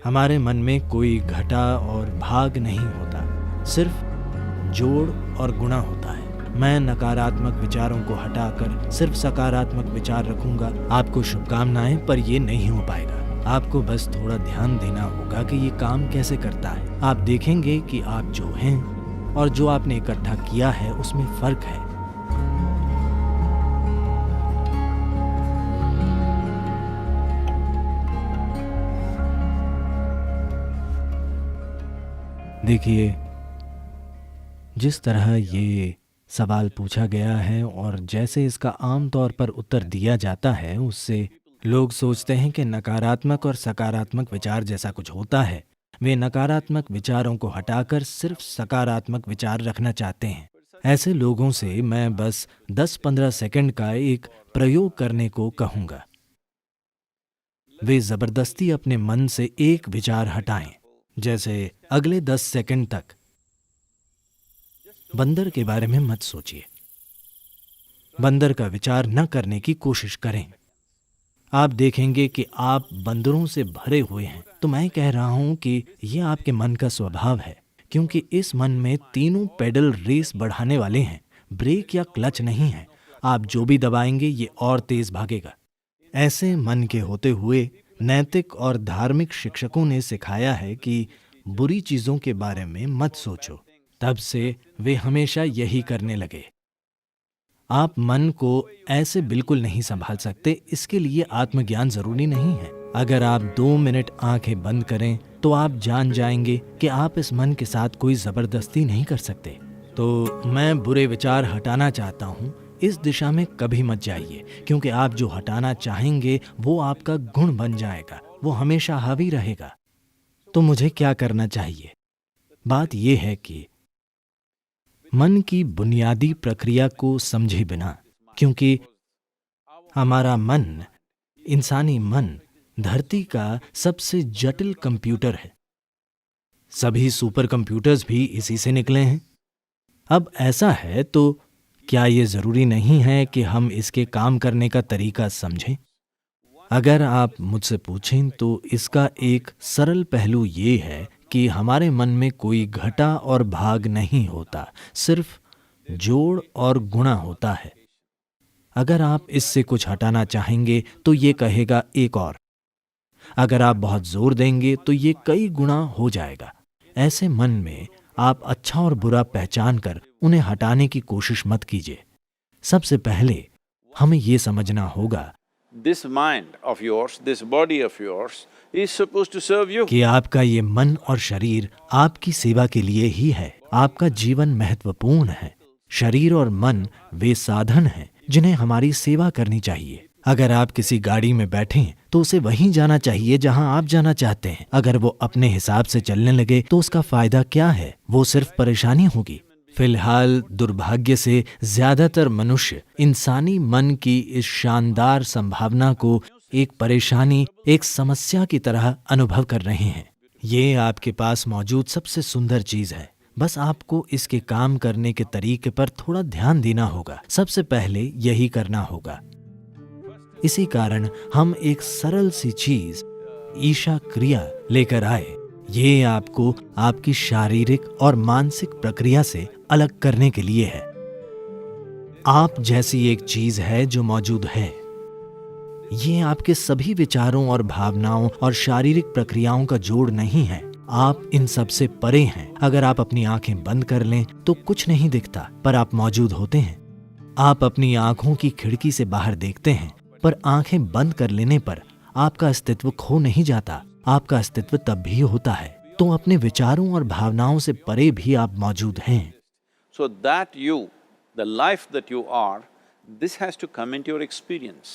हमारे मन में कोई घटा और भाग नहीं होता, सिर्फ जोड़ और गुणा होता है। मैं नकारात्मक विचारों को हटाकर सिर्फ सकारात्मक विचार रखूंगा। आपको शुभकामनाएं, पर ये नहीं हो पाएगा। आपको बस थोड़ा ध्यान देना होगा कि ये काम कैसे करता है। आप देखेंगे कि आप जो हैं और जो आपने इकट्ठा किया है उसमें फर्क है। देखिए, जिस तरह ये सवाल पूछा गया है और जैसे इसका आम तौर पर उत्तर दिया जाता है, उससे लोग सोचते हैं कि नकारात्मक और सकारात्मक विचार जैसा कुछ होता है। वे नकारात्मक विचारों को हटाकर सिर्फ सकारात्मक विचार रखना चाहते हैं। ऐसे लोगों से मैं बस 10-15 सेकंड का एक प्रयोग करने को कहूँगा। वे ज़बरदस्ती अपने मन से एक विचार हटाएं, जैसे अगले 10 सेकंड तक बंदर के बारे में मत सोचिए। बंदर का विचार न करने की कोशिश करें। आप देखेंगे कि आप बंदरों से भरे हुए हैं। तो मैं कह रहा हूं कि यह आपके मन का स्वभाव है, क्योंकि इस मन में तीनों पेडल रेस बढ़ाने वाले हैं। ब्रेक या क्लच नहीं है। आप जो भी दबाएंगे ये और तेज भागेगा। ऐसे मन के होते हुए नैतिक और धार्मिक शिक्षकों ने सिखाया है कि बुरी चीजों के बारे में मत सोचो। तब से वे हमेशा यही करने लगे। आप मन को ऐसे बिल्कुल नहीं संभाल सकते। इसके लिए आत्मज्ञान जरूरी नहीं है। अगर आप 2 मिनट आंखें बंद करें तो आप जान जाएंगे कि आप इस मन के साथ कोई जबरदस्ती नहीं कर सकते। तो मैं बुरे विचार हटाना चाहता हूं, इस दिशा में कभी मत जाइए, क्योंकि आप जो हटाना चाहेंगे वो आपका गुण बन जाएगा। वो हमेशा हावी रहेगा। तो मुझे क्या करना चाहिए? बात यह है कि मन की बुनियादी प्रक्रिया को समझे बिना, क्योंकि हमारा मन, इंसानी मन, धरती का सबसे जटिल कंप्यूटर है। सभी सुपर कंप्यूटर्स भी इसी से निकले हैं। अब ऐसा है तो क्या ये जरूरी नहीं है कि हम इसके काम करने का तरीका समझें? अगर आप मुझसे पूछें तो इसका एक सरल पहलू ये है कि हमारे मन में कोई घटा और भाग नहीं होता, सिर्फ जोड़ और गुणा होता है। अगर आप इससे कुछ हटाना चाहेंगे तो ये कहेगा एक और। अगर आप बहुत जोर देंगे तो ये कई गुणा हो जाएगा। ऐसे मन में आप अच्छा और बुरा पहचान कर उन्हें हटाने की कोशिश मत कीजिए। सबसे पहले हमें ये समझना होगा This mind of yours, this body of yours is supposed to serve you. कि आपका ये मन और शरीर आपकी सेवा के लिए ही है। आपका जीवन महत्वपूर्ण है। शरीर और मन वे साधन हैं जिन्हें हमारी सेवा करनी चाहिए। अगर आप किसी गाड़ी में बैठें तो उसे वहीं जाना चाहिए जहां आप जाना चाहते हैं। अगर वो अपने हिसाब से चलने लगे तो उसका फायदा क्या है? वो सिर्फ परेशानी होगी। फिलहाल दुर्भाग्य से ज्यादातर मनुष्य इंसानी मन की इस शानदार संभावना को एक परेशानी, एक समस्या की तरह अनुभव कर रहे हैं। ये आपके पास मौजूद सबसे सुंदर चीज है। बस आपको इसके काम करने के तरीके पर थोड़ा ध्यान देना होगा। सबसे पहले यही करना होगा। इसी कारण हम एक सरल सी चीज, ईशा क्रिया लेकर आए। ये आपको आपकी शारीरिक और मानसिक प्रक्रिया से अलग करने के लिए है। आप जैसी एक चीज है जो मौजूद है। ये आपके सभी विचारों और भावनाओं और शारीरिक प्रक्रियाओं का जोड़ नहीं है। आप इन सब से परे हैं। अगर आप अपनी आंखें बंद कर लें तो कुछ नहीं दिखता, पर आप मौजूद होते हैं। आप अपनी आंखों की खिड़की से बाहर देखते हैं, पर आंखें बंद कर लेने पर आपका अस्तित्व खो नहीं जाता। आपका अस्तित्व तब भी होता है। तो अपने विचारों और भावनाओं से परे भी आप मौजूद हैं। So that you, the life that you are, this has to come into your experience.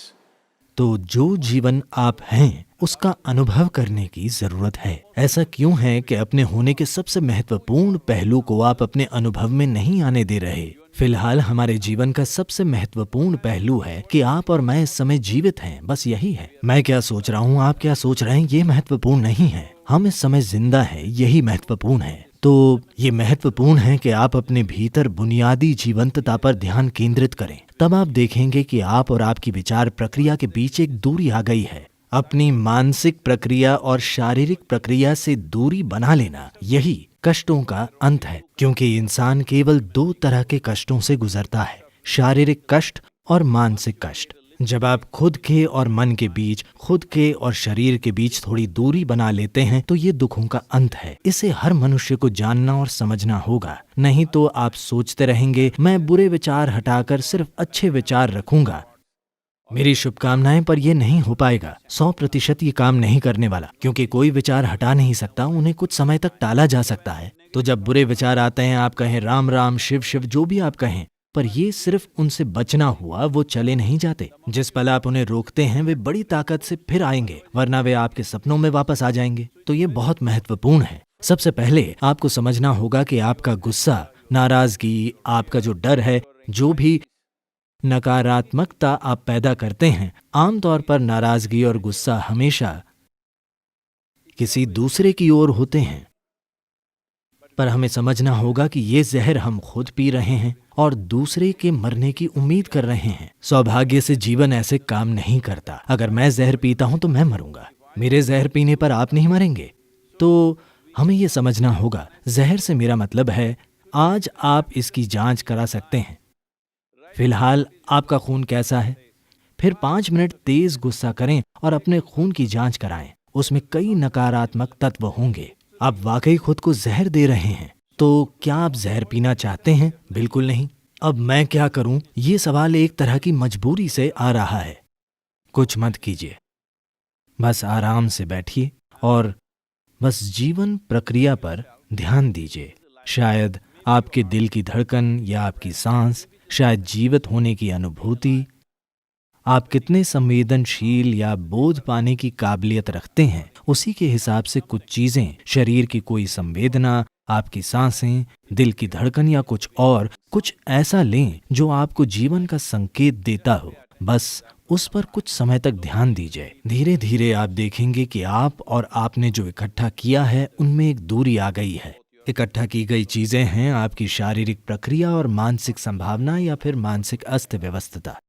तो जो जीवन आप हैं उसका अनुभव करने की जरूरत है। ऐसा क्यों है कि अपने होने के सबसे महत्वपूर्ण पहलू को आप अपने अनुभव में नहीं आने दे रहे? फिलहाल हमारे जीवन का सबसे महत्वपूर्ण पहलू है कि आप और मैं इस समय जीवित हैं। बस यही है। मैं क्या सोच रहा हूँ, आप क्या सोच रहे हैं, ये महत्वपूर्ण नहीं है। हम इस समय जिंदा हैं, यही महत्वपूर्ण है। तो ये महत्वपूर्ण है कि आप अपने भीतर बुनियादी जीवंतता पर ध्यान केंद्रित करें। तब आप देखेंगे कि आप और आपकी विचार प्रक्रिया के बीच एक दूरी आ गई है। अपनी मानसिक प्रक्रिया और शारीरिक प्रक्रिया से दूरी बना लेना, यही कष्टों का अंत है। क्योंकि इंसान केवल 2 तरह के कष्टों से गुजरता है, शारीरिक कष्ट और मानसिक कष्ट। जब आप खुद के और मन के बीच, खुद के और शरीर के बीच थोड़ी दूरी बना लेते हैं तो ये दुखों का अंत है। इसे हर मनुष्य को जानना और समझना होगा, नहीं तो आप सोचते रहेंगे मैं बुरे विचार हटाकर सिर्फ अच्छे विचार रखूंगा, मेरी शुभकामनाएं, पर यह नहीं हो पाएगा। 100% ये काम नहीं करने वाला, क्योंकि कोई विचार हटा नहीं सकता, उन्हें कुछ समय तक टाला जा सकता है। तो जब बुरे विचार आते हैं, आप कहें राम राम, शिव शिव, जो भी आप कहें, पर ये सिर्फ उनसे बचना हुआ, वो चले नहीं जाते। जिस पल आप उन्हें रोकते हैं वे बड़ी ताकत से फिर आएंगे, वरना वे आपके सपनों में वापस आ जाएंगे। तो ये बहुत महत्वपूर्ण है। सबसे पहले आपको समझना होगा कि आपका गुस्सा, नाराजगी, आपका जो डर है, जो भी नकारात्मकता आप पैदा करते हैं, आमतौर पर नाराजगी और गुस्सा हमेशा किसी दूसरे की ओर होते हैं। पर हमें समझना होगा कि ये जहर हम खुद पी रहे हैं और दूसरे के मरने की उम्मीद कर रहे हैं। सौभाग्य से जीवन ऐसे काम नहीं करता। अगर मैं जहर पीता हूं तो मैं मरूंगा, मेरे जहर पीने पर आप नहीं मरेंगे। तो हमें यह समझना होगा, जहर से मेरा मतलब है आज आप इसकी जांच करा सकते हैं, फिलहाल आपका खून कैसा है। फिर 5 मिनट तेज गुस्सा करें और अपने खून की जांच कराएं, उसमें कई नकारात्मक तत्व होंगे। आप वाकई खुद को जहर दे रहे हैं। तो क्या आप जहर पीना चाहते हैं? बिल्कुल नहीं। अब मैं क्या करूं? ये सवाल एक तरह की मजबूरी से आ रहा है। कुछ मत कीजिए, बस आराम से बैठिए और बस जीवन प्रक्रिया पर ध्यान दीजिए। शायद आपके दिल की धड़कन या आपकी सांस, शायद जीवित होने की अनुभूति, आप कितने संवेदनशील या बोध पाने की काबिलियत रखते हैं, उसी के हिसाब से कुछ चीजें, शरीर की कोई संवेदना, आपकी सांसें, दिल की धड़कन या कुछ ऐसा लें जो आपको जीवन का संकेत देता हो। बस उस पर कुछ समय तक ध्यान दीजिए। धीरे धीरे आप देखेंगे कि आप और आपने जो इकट्ठा किया है उनमें एक दूरी आ गई है। इकट्ठा की गई चीजें हैं आपकी शारीरिक प्रक्रिया और मानसिक संभावना या फिर मानसिक अस्त व्यवस्था।